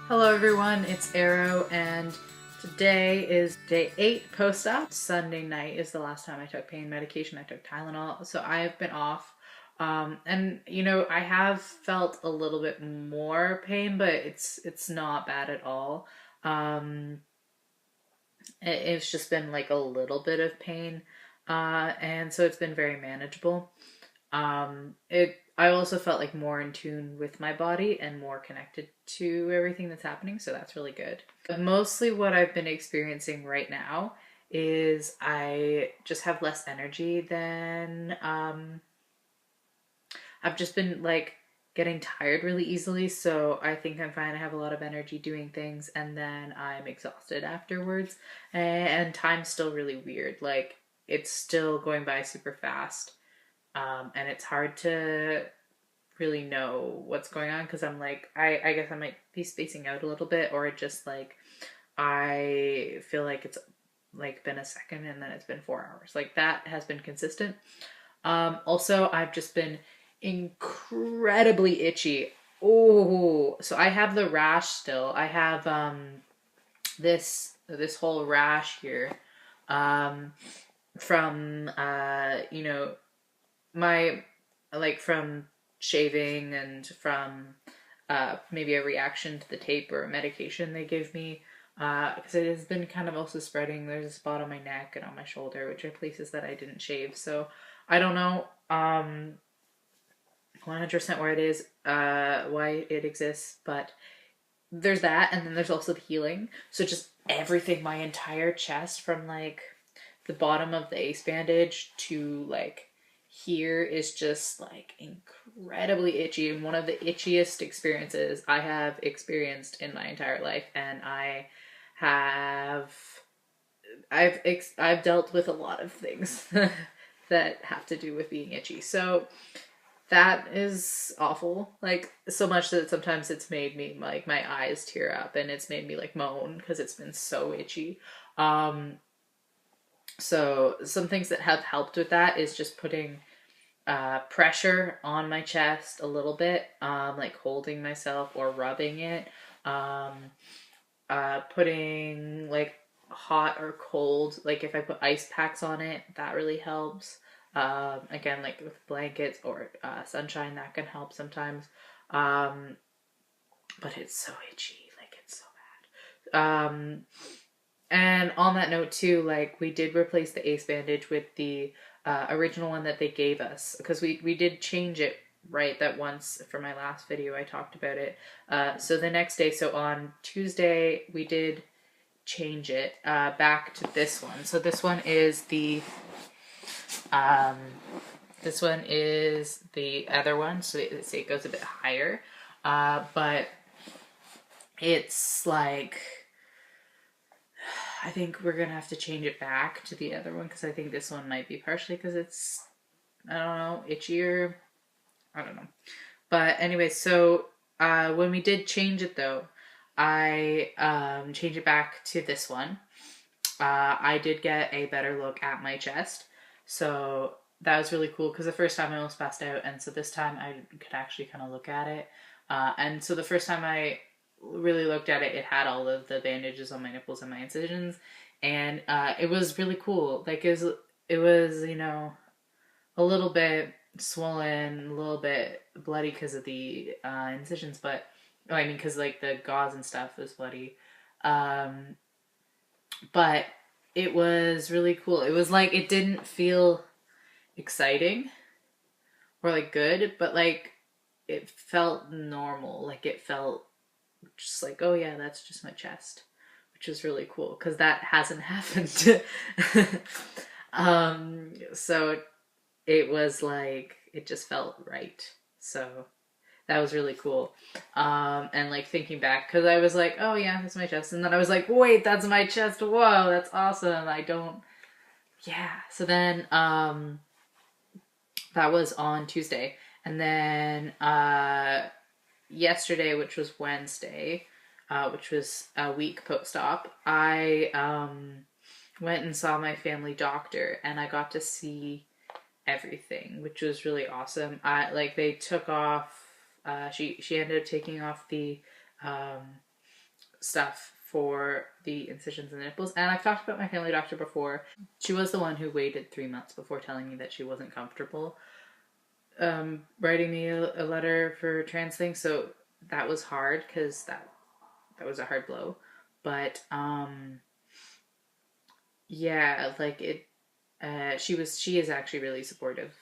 Hello everyone, it's Arrow, and today is day 8 post-op. Sunday night is the last time I took pain medication. I took Tylenol, so I've been off. And you know, I have felt a little bit more pain, but it's not bad at all. Um, it's just been like a little bit of pain, and so it's been very manageable. I also felt like more in tune with my body and more connected to everything that's happening, so that's really good. But mostly what I've been experiencing right now is I just have less energy than I've just been like getting tired really easily, so I think I'm fine. I have a lot of energy doing things, and then I'm exhausted afterwards, and time's still really weird. Like, it's still going by super fast. And it's hard to really know what's going on because I'm like, I guess I might be spacing out a little bit, or just like I feel like it's like been a second and then it's been 4 hours. Like, that has been consistent. Also, I've just been incredibly itchy. Oh, so I have the rash still. I have this whole rash here from you know, my, like, from shaving and from maybe a reaction to the tape or a medication they give me, because it has been kind of also spreading. There's a spot on my neck and on my shoulder, which are places that I didn't shave, so I don't know 100% where it is, why it exists, but there's that. And then there's also the healing, so just everything, my entire chest from like the bottom of the ace bandage to like here is just like incredibly itchy, and one of the itchiest experiences I have experienced in my entire life. And have I've dealt with a lot of things that have to do with being itchy, so that is awful. Like, so much that sometimes it's made me, like, my eyes tear up, and it's made me like moan because it's been so itchy. So some things that have helped with that is just putting pressure on my chest a little bit, like holding myself or rubbing it, putting like hot or cold, like if I put ice packs on it, that really helps. Again, like with blankets or sunshine, that can help sometimes. But it's so itchy, like it's so bad. And on that note too, like, we did replace the ace bandage with the original one that they gave us, because we did change it, right, that once for my last video I talked about it. So the next day, so on Tuesday, we did change it back to this one. So this one is the other one, so it goes a bit higher, but it's like, I think we're gonna have to change it back to the other one, because I think this one might be partially because it's, I don't know, itchier. I don't know. But anyway, so when we did change it though, I changed it back to this one. I did get a better look at my chest, so that was really cool, because the first time I almost passed out, and so this time I could actually kind of look at it. And so the first time I really looked at it, it had all of the bandages on my nipples and my incisions, and it was really cool. Like, it was, you know, a little bit swollen, a little bit bloody because of the incisions, but I mean, because like the gauze and stuff was bloody, but it was really cool. It was like, it didn't feel exciting or like good, but like it felt normal. Like, it felt just like, oh yeah, that's just my chest, which is really cool because that hasn't happened. So it was like, it just felt right. So that was really cool. And like thinking back, because I was like, oh yeah, that's my chest, and then I was like, wait, that's my chest. Whoa, that's awesome. I don't. Yeah. So then that was on Tuesday, and then yesterday, which was Wednesday, which was a week post-op, I went and saw my family doctor, and I got to see everything, which was really awesome. They took off. She ended up taking off the stuff for the incisions and the nipples. And I've talked about my family doctor before. She was the one who waited 3 months before telling me that she wasn't comfortable writing me a letter for trans things. So that was hard because that was a hard blow. But yeah, like it. She is actually really supportive.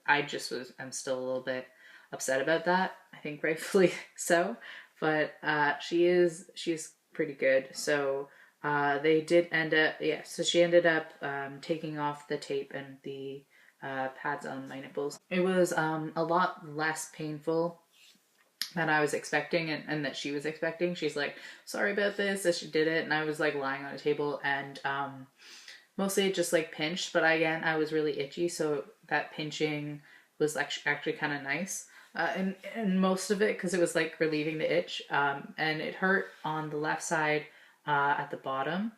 I'm still a little bit upset about that. I think rightfully so, but she's pretty good. So they did end up, yeah. So she ended up taking off the tape and the pads on my nipples. It was a lot less painful than I was expecting, and that she was expecting. She's like, sorry about this, as she did it, and I was like lying on a table, and mostly it just like pinched, but again, I was really itchy, so that pinching was actually kind of nice. And most of it, because it was like relieving the itch, and it hurt on the left side at the bottom.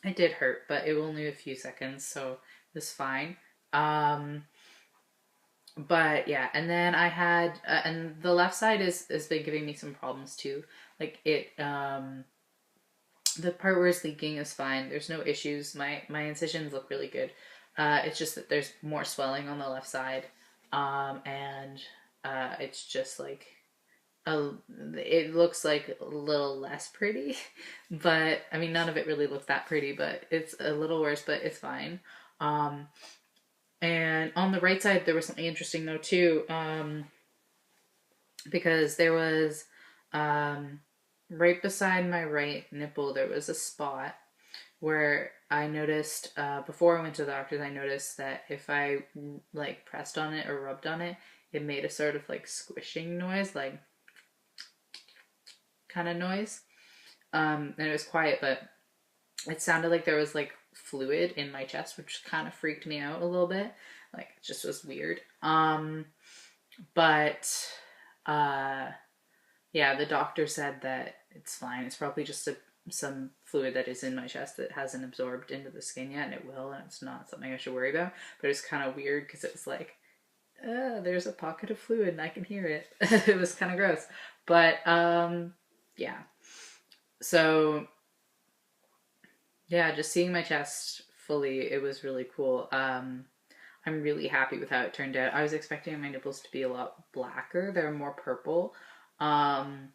It did hurt, but it was only a few seconds, so it was fine. But yeah, and then I had, and the left side has been giving me some problems too. Like it, the part where it's leaking is fine. There's no issues. My incisions look really good. It's just that there's more swelling on the left side, and it's just like it looks like a little less pretty. But I mean, none of it really looks that pretty. But it's a little worse. But it's fine. And on the right side, there was something interesting though too, because there was right beside my right nipple, there was a spot where I noticed, before I went to the doctor's, I noticed that if I like pressed on it or rubbed on it, it made a sort of like squishing noise, like kind of noise. And it was quiet, but it sounded like there was like fluid in my chest, which kind of freaked me out a little bit. Like it just was weird. But yeah, the doctor said that it's fine. It's probably just some fluid that is in my chest that hasn't absorbed into the skin yet, and it will, and it's not something I should worry about. But it's kind of weird because it was like, there's a pocket of fluid and I can hear it. It was kind of gross. But yeah. So yeah, just seeing my chest fully, it was really cool. I'm really happy with how it turned out. I was expecting my nipples to be a lot blacker. They're more purple. And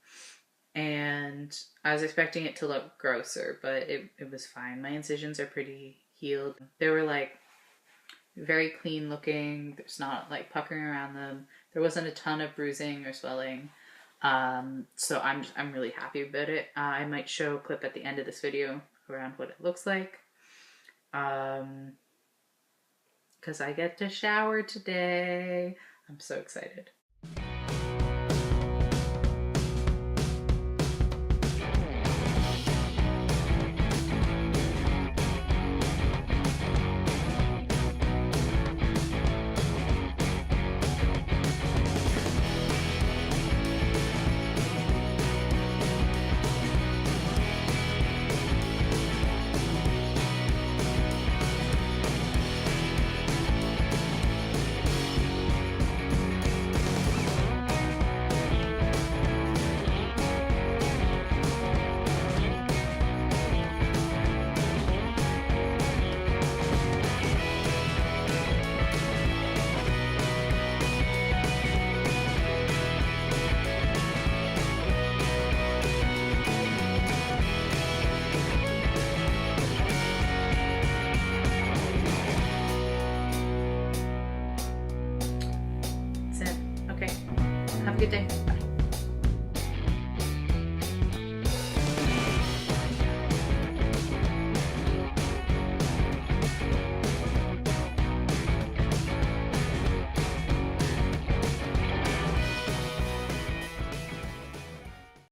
I was expecting it to look grosser, but it was fine. My incisions are pretty healed. They were like very clean looking. There's not like puckering around them. There wasn't a ton of bruising or swelling. So I'm really happy about it. I might show a clip at the end of this video around what it looks like. Because I get to shower today. I'm so excited. That's it. Okay. Have a good day. Bye.